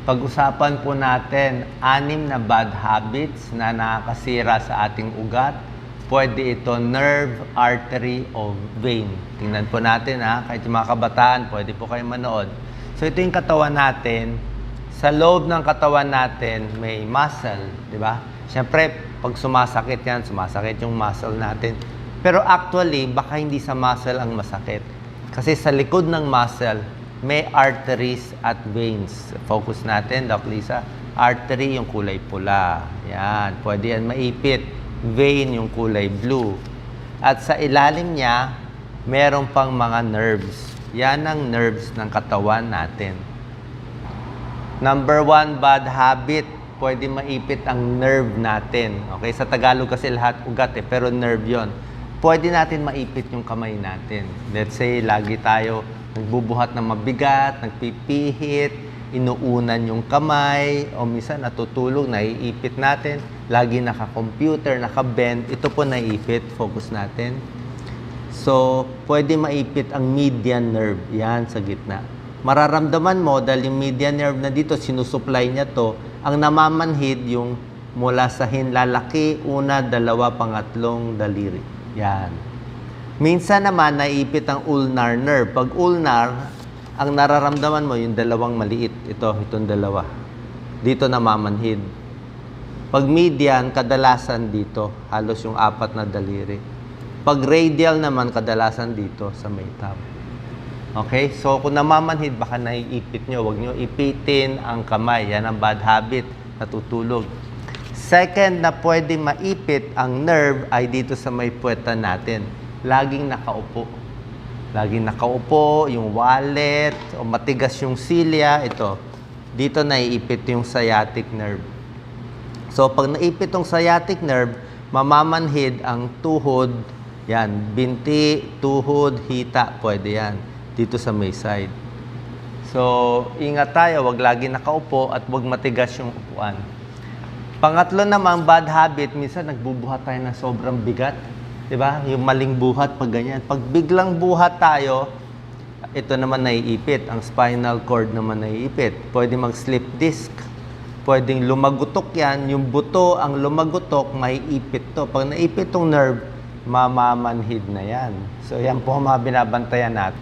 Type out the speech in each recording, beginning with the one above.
Pag-usapan po natin 6 na bad habits na nakakasira sa ating ugat. Pwede ito nerve, artery, o vein. Tingnan po natin kahit yung mga kabataan, pwede po kayo manood. So ito yung katawan natin. Sa loob ng katawan natin, may muscle, di ba? Siyempre, pag sumasakit yan, sumasakit yung muscle natin. Pero actually, baka hindi sa muscle ang masakit. Kasi sa likod ng muscle, may arteries at veins. Focus natin, Doc Lisa. Artery, yung kulay pula. Yan, pwede yan maipit. Vein, yung kulay blue. At sa ilalim niya, meron pang mga nerves. Yan ang nerves ng katawan natin. Number 1 bad habit, pwede maipit ang nerve natin. Okay, sa Tagalog kasi lahat ugat pero nerve yon. Pwede natin maipit yung kamay natin. Let's say, lagi tayo nagbubuhat ng mabigat, nagpipihit, inuunan yung kamay, o minsan natutulog, naiipit natin, lagi naka-computer, naka-bend, ito po naiipit, focus natin. So, pwede maipit ang median nerve, yan sa gitna. Mararamdaman mo, dahil yung median nerve na dito, sinusupply niya to, ang namamanhid yung mula sa hinlalaki, 1, 2, 3 daliri. Yan. Minsan naman, naiipit ang ulnar nerve. Pag ulnar, ang nararamdaman mo, yung dalawang maliit. Itong dalawa. Dito namamanhid. Pag median, kadalasan dito. Halos yung 4 na daliri. Pag radial naman, kadalasan dito sa may tab. Okay? So, kung namamanhid, baka naiipit nyo. Huwag nyo ipitin ang kamay. Yan ang bad habit. Natutulog. Second na pwede maipit ang nerve ay dito sa may puweta natin. Laging nakaupo. Laging nakaupo, yung wallet, o matigas yung silya, ito. Dito naiipit yung sciatic nerve. So, pag naipit yung sciatic nerve, mamamanhid ang tuhod, yan, binti, tuhod, hita, pwede yan. Dito sa may side. So, ingat tayo, wag lagi nakaupo at wag matigas yung upuan. Pangatlo naman, bad habit, minsan nagbubuhat tayo ng sobrang bigat. Diba? Yung maling buhat pag ganyan. Pag biglang buhat tayo, ito naman naiipit. Ang spinal cord naman naiipit. Pwede mag-slip disc. Pwedeng lumagutok yan. Yung buto, ang lumagutok, maiipit to. Pag naipit tong nerve, mamamanhid na yan. So, yan po ang mga binabantayan natin.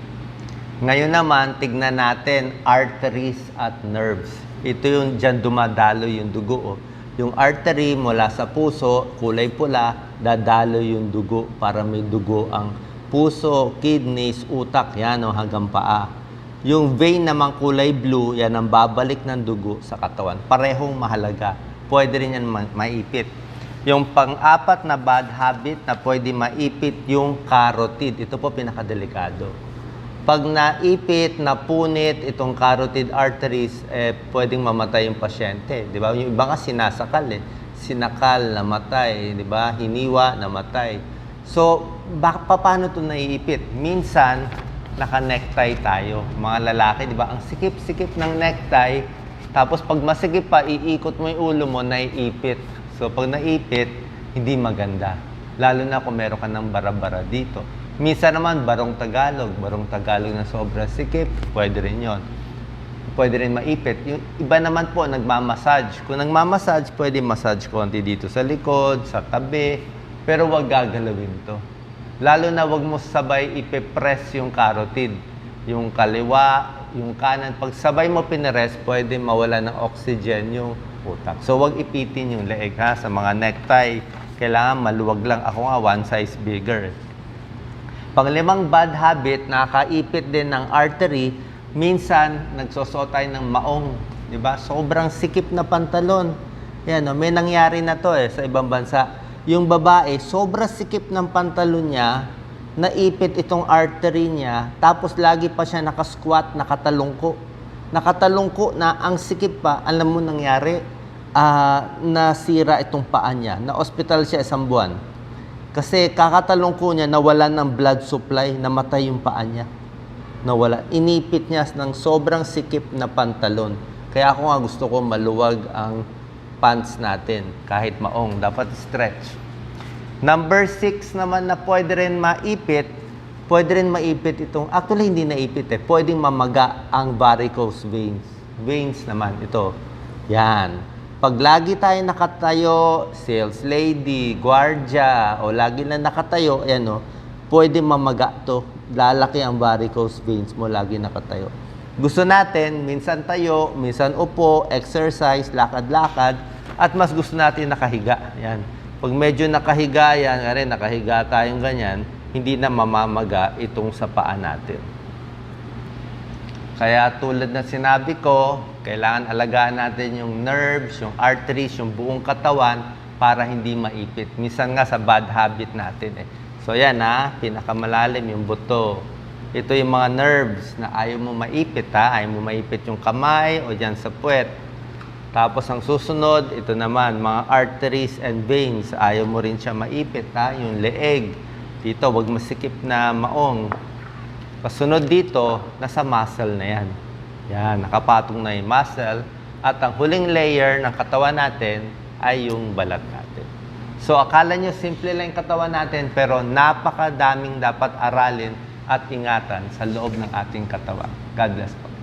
Ngayon naman, tignan natin arteries at nerves. Ito yung dyan dumadalo yung dugo. Yung artery mula sa puso, kulay pula, dadalo yung dugo para may dugo ang puso, kidneys, utak, yan o hanggang paa. Yung vein naman kulay blue, yan ang babalik ng dugo sa katawan. Parehong mahalaga. Pwede rin yan maipit. Yung pang-apat na bad habit na pwede maipit yung carotid. Ito po pinakadelikado. Pag naipit, napunit itong carotid arteries, pwedeng mamatay yung pasyente. Di ba? Yung iba nga sinasakal Sinakal, namatay. Di ba? Hiniwa, namatay. So, paano ito naiipit? Minsan, naka-necktie tayo. Mga lalaki, di ba? Ang sikip-sikip ng necktie. Tapos, pag masikip pa, iikot mo yung ulo mo, naiipit. So, pag naipit, hindi maganda. Lalo na kung meron ka ng bara-bara dito. Minsan naman, barong Tagalog na sobrang sikip, pwede rin yon. Pwede rin maipit. Yung iba naman po, nagmamassage. Kung nagmamassage, pwede massage konti dito sa likod, sa tabi, pero wag gagalawin to. Lalo na wag mo sabay ipipress yung carotid. Yung kaliwa, yung kanan. Pag sabay mo pinress, pwede mawala ng oxygen yung utak. So wag ipitin yung leeg sa mga necktie. Kailangan maluwag lang. Ako nga, one size bigger. Panglimang bad habit, nakakaipit din ng artery, minsan nagsusuot tayo ng maong, di ba? Sobrang sikip na pantalon. Yan, may nangyari na to sa ibang bansa. Yung babae, sobrang sikip ng pantalon niya, naipit itong artery niya, tapos lagi pa siya nakasquat, nakatalungko. Nakatalungko na ang sikip pa, alam mo nangyari, nasira itong paa niya. Na-hospital siya 1 buwan. Kasi kakatalungko niya, nawalan ng blood supply, namatay yung paa niya. Nawala. Inipit niya ng sobrang sikip na pantalon. Kaya ako nga gusto ko maluwag ang pants natin, kahit maong. Dapat stretch. Number 6 naman na pwede rin maipit itong, actually hindi naipit pwedeng mamaga ang varicose veins. veins naman, ito. Yan. Pag lagi tayo nakatayo, sales lady, guardia, o lagi na nakatayo, ayan o, pwede mamaga to. Lalaki ang varicose veins mo lagi nakatayo. Gusto natin, minsan tayo, minsan upo, exercise, lakad-lakad, at mas gusto natin nakahiga. Yan. Pag medyo nakahiga yan, nakahiga tayong ganyan, hindi na mamamaga itong sa paa natin. Kaya tulad na sinabi ko, kailangan alagaan natin yung nerves, yung arteries, yung buong katawan para hindi maipit. Minsan nga sa bad habit natin So yan pinakamalalim yung buto. Ito yung mga nerves na ayaw mo maipit ayaw mo maipit yung kamay o dyan sa puwet. Tapos ang susunod, ito naman, mga arteries and veins. Ayaw mo rin siya maipit yung leeg. Dito, wag masikip na maong. Kasunod dito, nasa muscle na yan. Yan, nakapatong na yung muscle. At ang huling layer ng katawan natin ay yung balat natin. So, akala nyo simple lang yung katawan natin, pero napakadaming dapat aralin at ingatan sa loob ng ating katawan. God bless po.